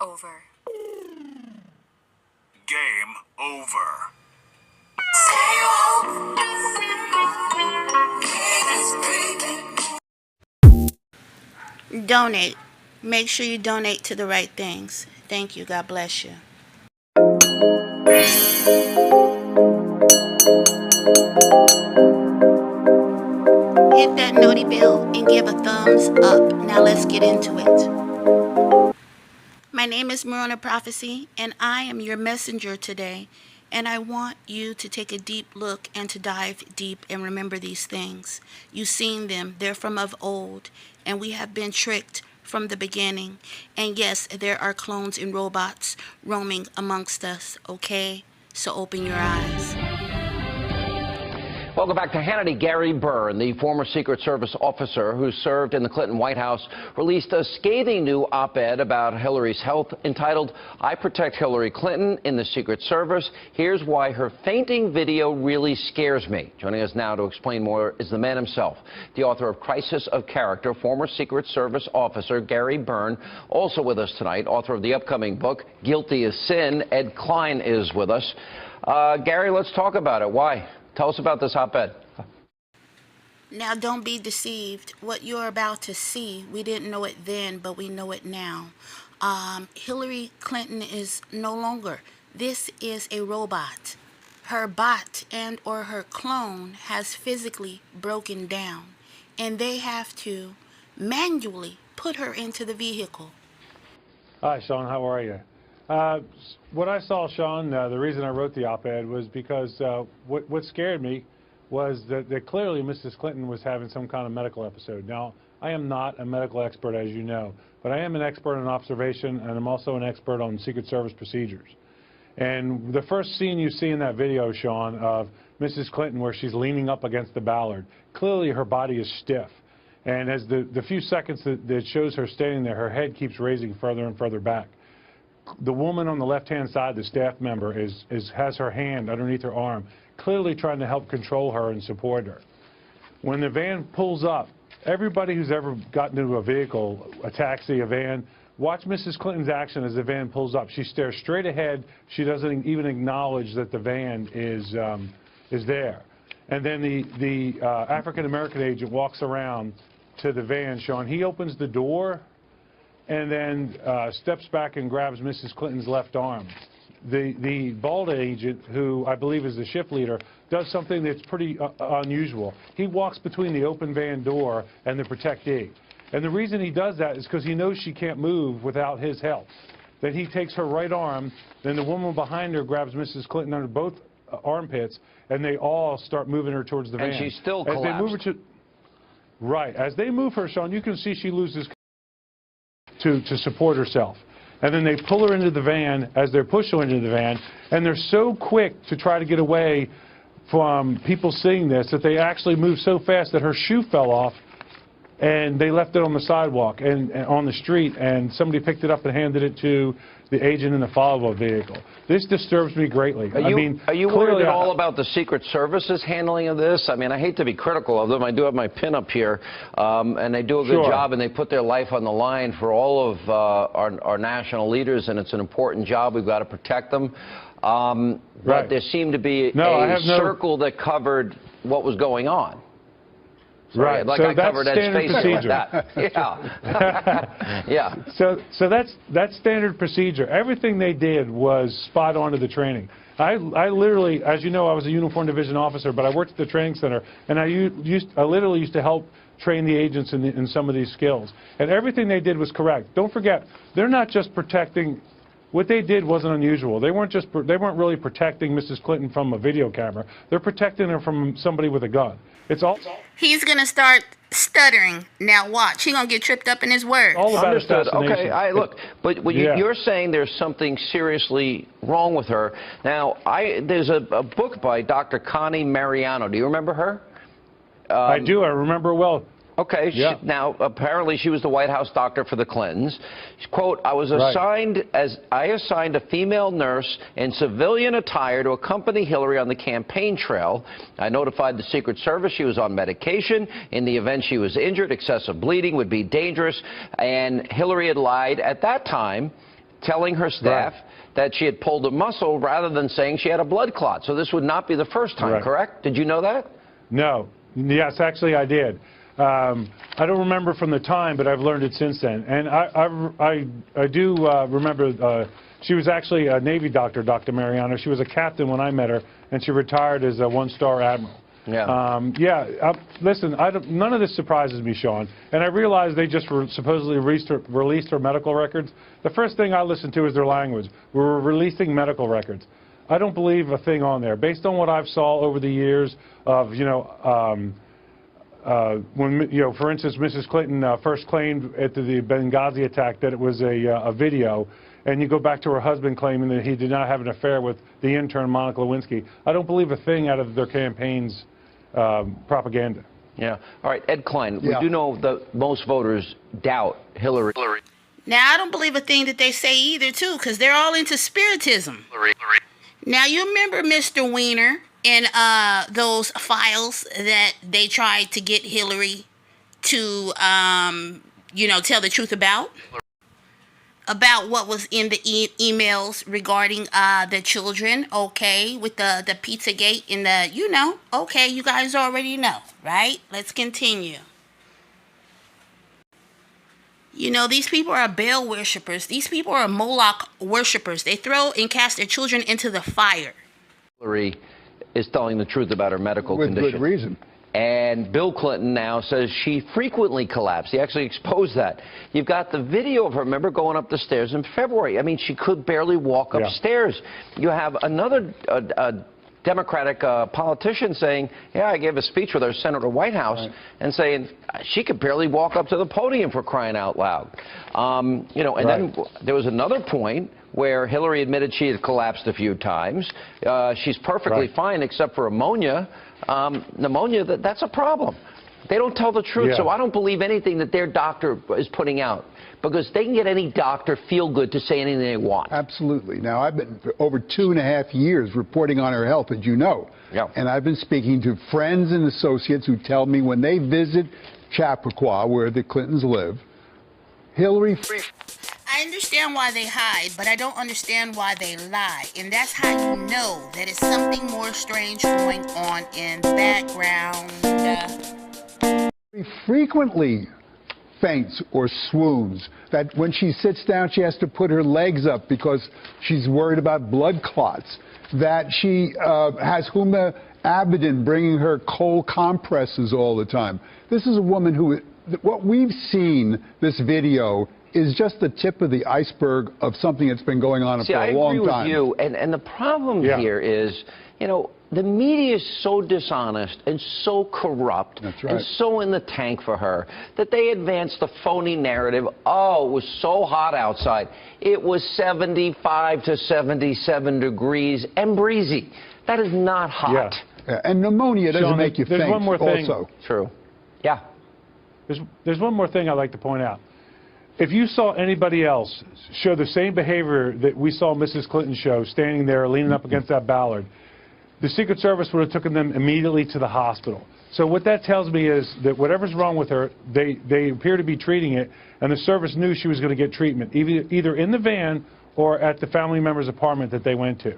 over. Game over. Donate. Make sure you donate to the right things. Thank you. God bless you. Hit that noti bell and give a thumbs up. Now let's get into it. My name is Morona Prophecy, and I am your messenger today. And I want you to take a deep look and to dive deep and remember these things. You've seen them. They're from of old, and we have been tricked from the beginning. And yes, there are clones and robots roaming amongst us, okay? So open your eyes. Welcome back to Hannity. Gary Byrne, the former Secret Service officer who served in the Clinton White House, released a scathing new op-ed about Hillary's health entitled, "I Protect Hillary Clinton in the Secret Service. Here's why her fainting video really scares me." Joining us now to explain more is the man himself, the author of Crisis of Character, former Secret Service officer Gary Byrne. Also with us tonight, author of the upcoming book, Guilty as Sin, Ed Klein is with us. Gary, let's talk about it. Why? Tell us about this op-ed. Now, don't be deceived. What you're about to see, we didn't know it then, but we know it now. Hillary Clinton is no longer. This is a robot. Her bot and or her clone has physically broken down, and they have to manually put her into the vehicle. Hi, Sean. How are you? What I saw, Sean, the reason I wrote the op-ed was because what scared me was that clearly Mrs. Clinton was having some kind of medical episode. Now, I am not a medical expert, as you know, but I am an expert on observation, and I'm also an expert on Secret Service procedures. And the first scene you see in that video, Sean, of Mrs. Clinton where she's leaning up against the Ballard, clearly her body is stiff. And as the few seconds that shows her standing there, her head keeps raising further and further back. The woman on the left-hand side, the staff member, has her hand underneath her arm, clearly trying to help control her and support her. When the van pulls up, everybody who's ever gotten into a vehicle, a taxi, a van, watch Mrs. Clinton's action as the van pulls up. She stares straight ahead. She doesn't even acknowledge that the van is there. And then the African-American agent walks around to the van, Sean. He opens the door and then steps back and grabs Mrs. Clinton's left arm. The bald agent, who I believe is the shift leader, does something that's pretty unusual. He walks between the open van door and the protectee. And the reason he does that is because he knows she can't move without his help. Then he takes her right arm, then the woman behind her grabs Mrs. Clinton under both armpits, and they all start moving her towards the van. And she's still collapsed. As they move her right. As they move her, Sean, you can see she loses to support herself. And then they pull her into the van as they're pushing her into the van, and they're so quick to try to get away from people seeing this that they actually move so fast that her shoe fell off, and they left it on the sidewalk and on the street, and somebody picked it up and handed it to the agent in the follow-up vehicle. This disturbs me greatly. Are you worried at all about the Secret Service's handling of this? I mean, I hate to be critical of them. I do have my pin up here, and they do a good job, and they put their life on the line for all of our national leaders, and it's an important job. We've got to protect them. But there seemed to be a circle that covered what was going on. Sorry, right, like so I that's covered standard Ed's face procedure. like that. Yeah. Yeah. So that's standard procedure. Everything they did was spot on to the training. I literally, as you know, I was a uniform division officer, but I worked at the training center, and I literally used to help train the agents in some of these skills. And everything they did was correct. Don't forget, they're not just protecting. What they did wasn't unusual. They weren't really protecting Mrs. Clinton from a video camera. They're protecting her from somebody with a gun. It's all. He's going to start stuttering. Now watch. He's going to get tripped up in his words. All about Understood. assassination. Okay, look, but you're saying there's something seriously wrong with her. Now, there's a book by Dr. Connie Mariano. Do you remember her? I do. I remember well. Okay. Yeah. Now, apparently, she was the White House doctor for the Clintons. Quote, I assigned a female nurse in civilian attire to accompany Hillary on the campaign trail. I notified the Secret Service she was on medication. In the event she was injured, excessive bleeding would be dangerous. And Hillary had lied at that time telling her staff that she had pulled a muscle rather than saying she had a blood clot. So this would not be the first time, correct? Did you know that? No. Yes, actually I did. I don't remember from the time, but I've learned it since then. And I do remember she was actually a Navy doctor, Dr. Mariano. She was a captain when I met her, and she retired as a one-star admiral. Yeah. Listen, none of this surprises me, Sean. And I realize they just supposedly released her medical records. The first thing I listen to is their language. We're releasing medical records. I don't believe a thing on there. Based on what I've saw over the years of, when, for instance, Mrs. Clinton first claimed at the Benghazi attack that it was a video, and you go back to her husband claiming that he did not have an affair with the intern, Monica Lewinsky. I don't believe a thing out of their campaign's propaganda. Yeah. All right, Ed Klein, we do know that most voters doubt Hillary. Now, I don't believe a thing that they say either, too, because they're all into spiritism. Now, you remember Mr. Weiner and those files that they tried to get Hillary to, tell the truth about? About what was in the emails regarding the children, okay, with the Pizzagate and the, okay, you guys already know, right? Let's continue. These people are Baal worshippers. These people are Moloch worshippers. They throw and cast their children into the fire. Hillary is telling the truth about her medical condition. With good reason. And Bill Clinton now says she frequently collapsed. He actually exposed that. You've got the video of her, remember, going up the stairs in February. I mean, she could barely walk upstairs. You have another Democratic politician saying, yeah, I gave a speech with our Senator White House, and saying she could barely walk up to the podium, for crying out loud. And then there was another point where Hillary admitted she had collapsed a few times. She's perfectly fine except for pneumonia. Pneumonia, that's a problem. They don't tell the truth, so I don't believe anything that their doctor is putting out, because they can get any doctor feel good to say anything they want. Absolutely. Now, I've been for over 2.5 years reporting on her health, as you know. And I've been speaking to friends and associates who tell me when they visit Chappaqua, where the Clintons live, Hillary... I understand why they hide, but I don't understand why they lie. And that's how you know that it's something more strange going on in the background. She frequently faints or swoons. That when she sits down, she has to put her legs up because she's worried about blood clots. That she has Huma Abedin bringing her cold compresses all the time. This is a woman who, what we've seen, this video, is just the tip of the iceberg of something that's been going on for a long time. I agree with you, and the problem here is, the media is so dishonest and so corrupt and so in the tank for her that they advance the phony narrative, oh, it was so hot outside. It was 75 to 77 degrees and breezy. That is not hot. And pneumonia doesn't make you faint. There's one more thing. Also. True. Yeah. There's one more thing I'd like to point out. If you saw anybody else show the same behavior that we saw Mrs. Clinton show, standing there leaning up against that Ballard, the Secret Service would have taken them immediately to the hospital. So what that tells me is that whatever's wrong with her, they appear to be treating it, and the service knew she was going to get treatment, either in the van or at the family member's apartment that they went to.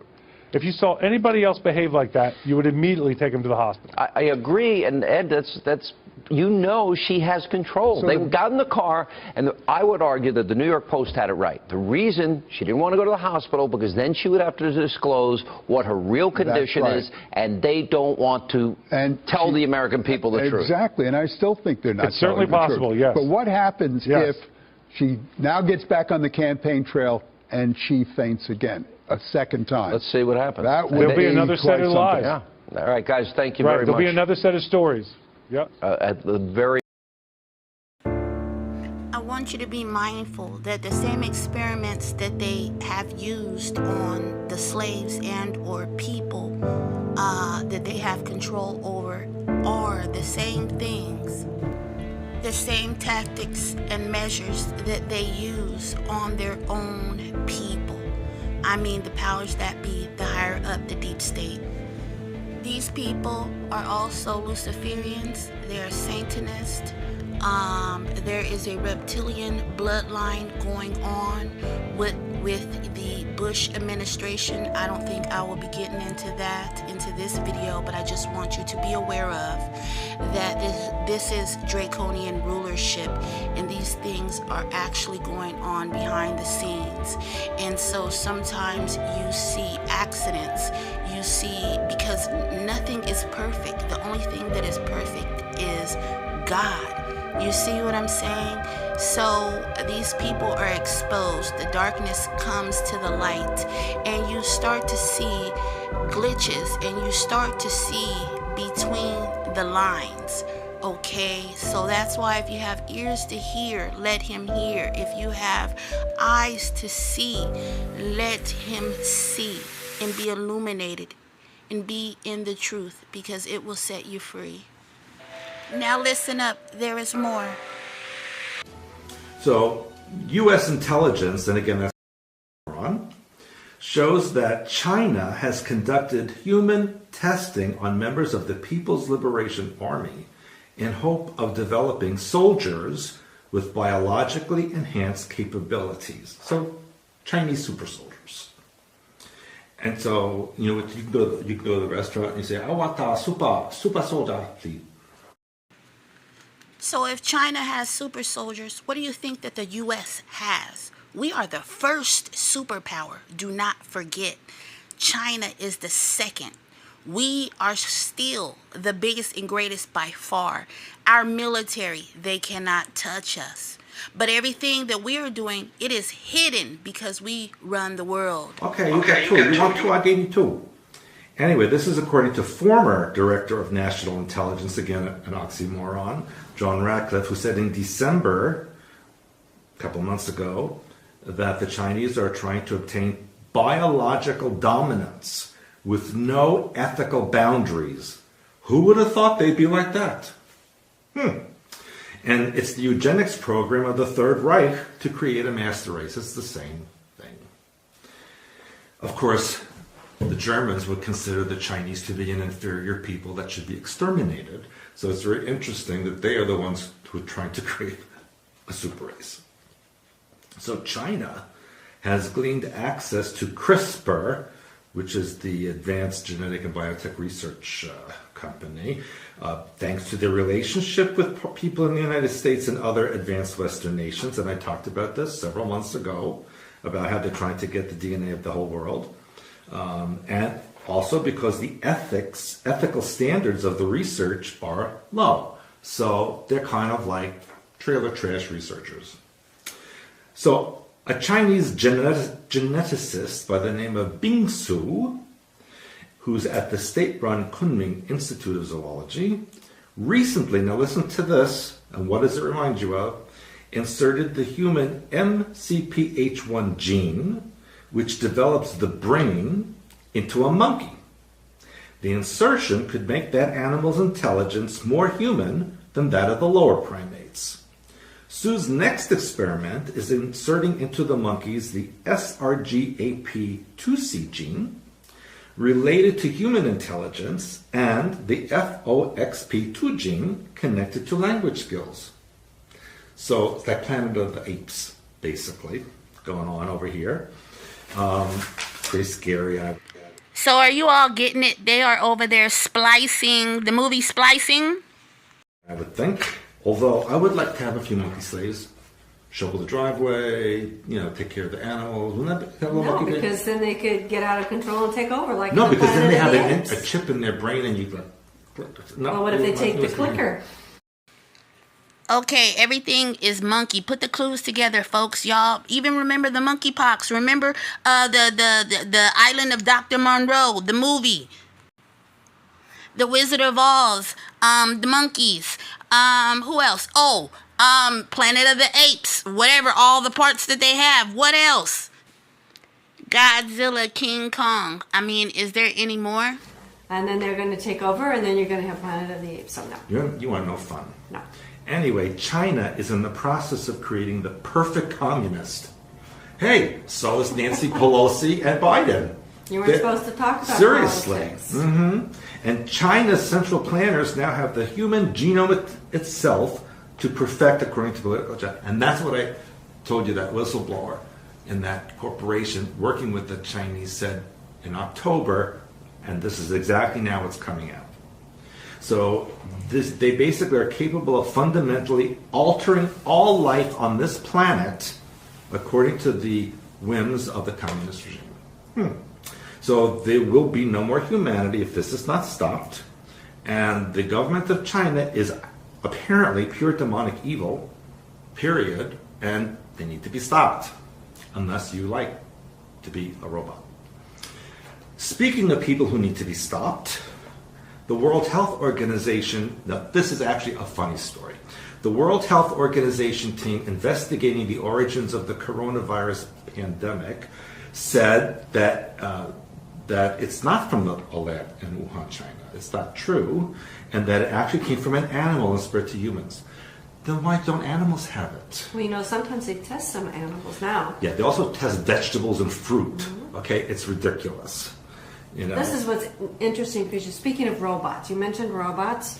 If you saw anybody else behave like that, you would immediately take them to the hospital. I agree, and Ed, that's she has control. They got in the car, and I would argue that the New York Post had it right. The reason she didn't want to go to the hospital, because then she would have to disclose what her real condition is, and they don't want to tell the American people the truth. Exactly, and I still think they're not It's certainly possible, yes. But what happens if she now gets back on the campaign trail and she faints again, a second time? Let's see what happens. There'll be another set of lies. Yeah. All right, guys, thank you very much. There'll be another set of stories. Yep. At the very... I want you to be mindful that the same experiments that they have used on the slaves and or people that they have control over are the same things, the same tactics and measures that they use on their own people. I mean the powers that be, the higher up, the deep state. These people are also Luciferians. They are Satanists. There is a reptilian bloodline going on with the Bush administration. I don't think I will be getting into this video, but I just want you to be aware of that this is draconian rulership, and these things are actually going on behind the scenes. And so sometimes you see accidents, you see, because nothing is perfect. The only thing that is perfect is God. You see what I'm saying? So these people are exposed. The darkness comes to the light, and you start to see glitches, and you start to see between the lines. Okay, so that's why if you have ears to hear, let him hear. If you have eyes to see, let him see, and be illuminated and be in the truth, because it will set you free. Now listen up, there is more. So, U.S. intelligence, and again that's on, shows that China has conducted human testing on members of the People's Liberation Army in hope of developing soldiers with biologically enhanced capabilities. So, Chinese super soldiers. And so, you know, you can go to the restaurant and you say, I want a super soldier, please. So if China has super soldiers, what do you think that the U.S. has? We are the first superpower. Do not forget. China is the second. We are still the biggest and greatest by far. Our military, they cannot touch us. But everything that we are doing, it is hidden because we run the world. Okay, you got two. You want two? I gave you two. Anyway, this is according to former Director of National Intelligence, again an oxymoron, John Ratcliffe, who said in December, a couple months ago, that the Chinese are trying to obtain biological dominance with no ethical boundaries. Who would have thought they'd be like that? And it's the eugenics program of the Third Reich to create a master race. It's the same thing. Of course, the Germans would consider the Chinese to be an inferior people that should be exterminated. So it's very interesting that they are the ones who are trying to create a super race. So China has gleaned access to CRISPR, which is the Advanced Genetic and Biotech Research company, thanks to their relationship with people in the United States and other advanced Western nations. And I talked about this several months ago, about how they're trying to get the DNA of the whole world. And also because the ethical standards of the research are low. So they're kind of like trailer trash researchers. So a Chinese geneticist by the name of Bing Su, who's at the state-run Kunming Institute of Zoology, recently, now listen to this, and what does it remind you of? Inserted the human MCPH1 gene, which develops the brain, into a monkey. The insertion could make that animal's intelligence more human than that of the lower primates. Su's next experiment is inserting into the monkeys the SRGAP2C gene, related to human intelligence, and the FOXP2 gene connected to language skills. So it's that Planet of the Apes, basically, going on over here. Pretty scary. So are you all getting it? They are over there splicing, the movie Splicing? I would think. Although I would like to have a few monkey slaves. Shovel the driveway, you know, take care of the animals. Wouldn't that be a little No, monkey because then they could get out of control and take over. Like No, in the because then they have Planet of the a Apes. chip in their brain and you go... No, Well, what if they take the clicker? Okay, everything is monkey. Put the clues together, folks. Y'all even remember the monkeypox. Remember the Island of Dr. Monroe, the movie. The Wizard of Oz, the monkeys. Who else? Oh, Planet of the Apes. Whatever, all the parts that they have. What else? Godzilla, King Kong. I mean, is there any more? And then they're going to take over, and then you're going to have Planet of the Apes. So no. You want no fun. No. Anyway, China is in the process of creating the perfect communist. Hey, so is Nancy Pelosi and Biden. You weren't supposed to talk about seriously. politics. And China's central planners now have the human genome itself to perfect according to political agenda. And that's what I told you that whistleblower in that corporation working with the Chinese said in October, and this is exactly now what's coming out. So they basically are capable of fundamentally altering all life on this planet according to the whims of the communist regime. So there will be no more humanity if this is not stopped. And the government of China is apparently pure demonic evil, period, and they need to be stopped, unless you like to be a robot. Speaking of people who need to be stopped, the World Health Organization, now this is actually a funny story. The World Health Organization team investigating the origins of the coronavirus pandemic said that that it's not from the lab in Wuhan, China. It's not true, and that it actually came from an animal and spread to humans. Then why don't animals have it? Well, you know, sometimes they test some animals now. Yeah, they also test vegetables and fruit. Okay, it's ridiculous. You know. This is what's interesting because you're speaking of robots. You mentioned robots.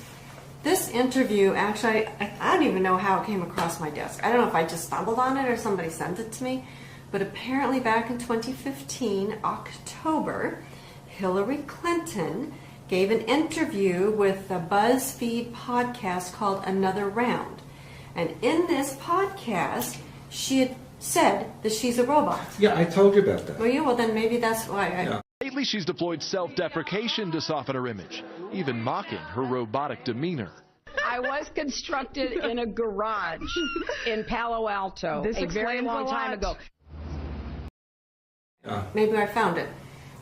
This interview, actually, I don't even know how it came across my desk. I don't know if I just stumbled on it or somebody sent it to me. But apparently back in 2015, October, Hillary Clinton gave an interview with a BuzzFeed podcast called Another Round. And in this podcast, she had said that she's a robot. Yeah, I told you about that. Well, yeah, well then maybe that's why Yeah. Lately, she's deployed self-deprecation to soften her image, even mocking her robotic demeanor. I was constructed in a garage in Palo Alto a very long time ago. Maybe I found it.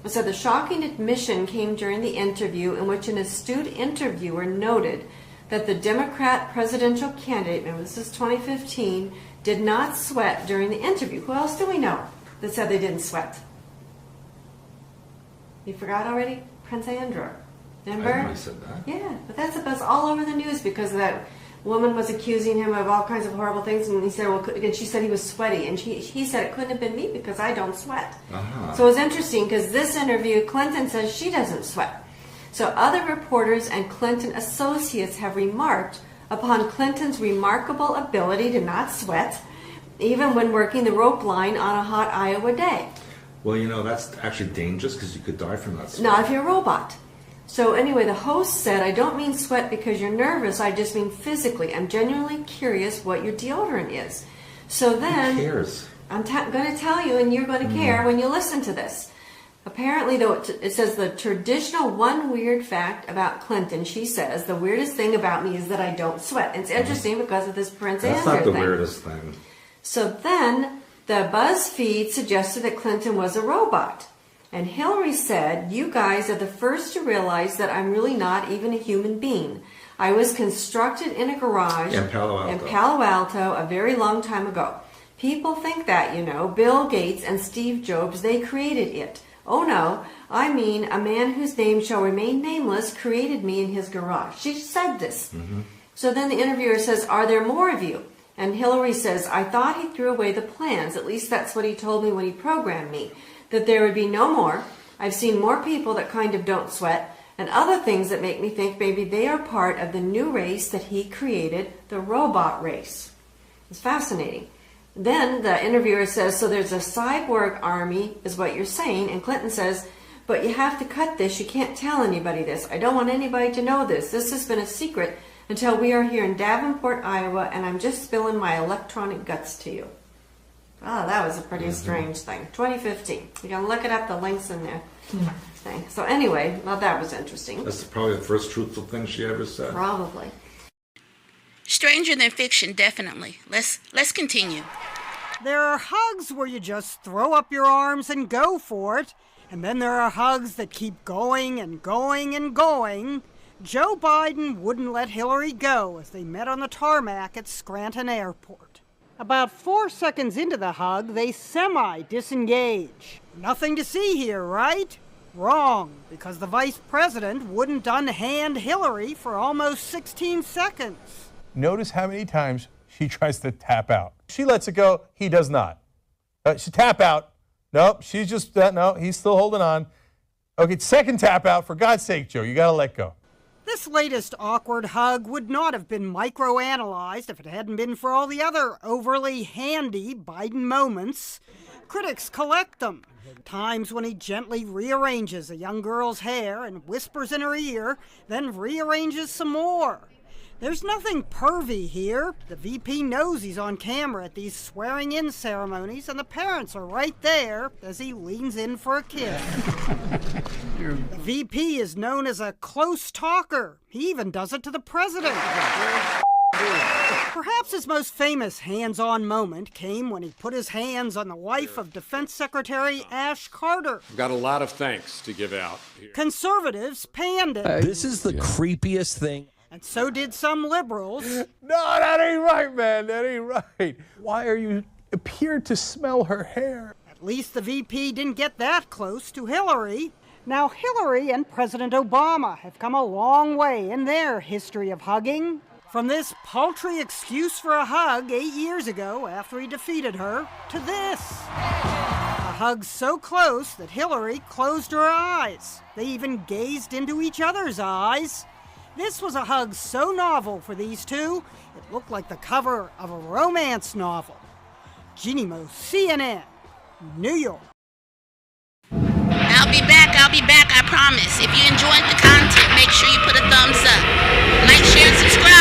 It said the shocking admission came during the interview in which an astute interviewer noted that the Democrat presidential candidate, remember this is 2015, did not sweat during the interview. Who else do we know that said they didn't sweat? You forgot already? Prince Andrew. Remember? I know he said that. Yeah, but that's all over the news because that woman was accusing him of all kinds of horrible things, and he said, well, and she said he was sweaty, and he said it couldn't have been me because I don't sweat. So it's interesting because this interview, Clinton says she doesn't sweat. So other reporters and Clinton associates have remarked upon Clinton's remarkable ability to not sweat, even when working the rope line on a hot Iowa day. Well, you know, that's actually dangerous because you could die from that. Not if you're a robot. So anyway, the host said, I don't mean sweat because you're nervous, I just mean physically. I'm genuinely curious what your deodorant is. So then, Who cares? I'm going to tell you, and you're going to care when you listen to this. Apparently, though, it says the traditional one weird fact about Clinton, she says, the weirdest thing about me is that I don't sweat. And it's interesting because of this Prince Andrew thing. That's not the weirdest thing. So then, the BuzzFeed suggested that Clinton was a robot. And Hillary said, you guys are the first to realize that I'm really not even a human being. I was constructed in a garage In Palo Alto. A very long time ago. People think that, you know, Bill Gates and Steve Jobs, they created it. Oh no, I mean a man whose name shall remain nameless created me in his garage. She said this. So then the interviewer says, are there more of you? And Hillary says, I thought he threw away the plans. At least that's what he told me when he programmed me. That there would be no more. I've seen more people that kind of don't sweat, and other things that make me think maybe they are part of the new race that he created, the robot race. It's fascinating. Then the interviewer says, so there's a cyborg army, is what you're saying, and Clinton says, but you have to cut this. You can't tell anybody this. I don't want anybody to know this. This has been a secret until we are here in Davenport, Iowa, and I'm just spilling my electronic guts to you. Oh, that was a pretty strange thing. 2015. You can look it up, the links in there. Thing. So anyway, well, that was interesting. That's probably the first truthful thing she ever said. Probably. Stranger than fiction, definitely. Let's continue. There are hugs where you just throw up your arms and go for it, and then there are hugs that keep going and going and going. Joe Biden wouldn't let Hillary go as they met on the tarmac at Scranton Airport. About 4 seconds into the hug, they semi-disengage. Nothing to see here, right? Wrong, because the vice president wouldn't unhand Hillary for almost 16 seconds. Notice how many times she tries to tap out. She lets it go, he does not. She tap out. Nope, she's just, no, he's still holding on. Okay, second tap out. For God's sake, Joe, you got to let go. This latest awkward hug would not have been microanalyzed if it hadn't been for all the other overly handy Biden moments. Critics collect them. Times when he gently rearranges a young girl's hair and whispers in her ear, then rearranges some more. There's nothing pervy here. The VP knows he's on camera at these swearing-in ceremonies, and the parents are right there as he leans in for a kiss. The VP is known as a close talker. He even does it to the president. Perhaps his most famous hands-on moment came when he put his hands on the wife of Defense Secretary Ash Carter. I've got a lot of thanks to give out here. Conservatives panned it. This is the creepiest thing. And so did some liberals. No, that ain't right, man. That ain't right. Why are you appeared to smell her hair? At least the VP didn't get that close to Hillary. Now, Hillary and President Obama have come a long way in their history of hugging. From this paltry excuse for a hug 8 years ago after he defeated her, to this. A hug so close that Hillary closed her eyes. They even gazed into each other's eyes. This was a hug so novel for these two, it looked like the cover of a romance novel. Jeannie Mo, CNN, New York. I'll be back, I promise. If you enjoyed the content, make sure you put a thumbs up. Like, share, and subscribe.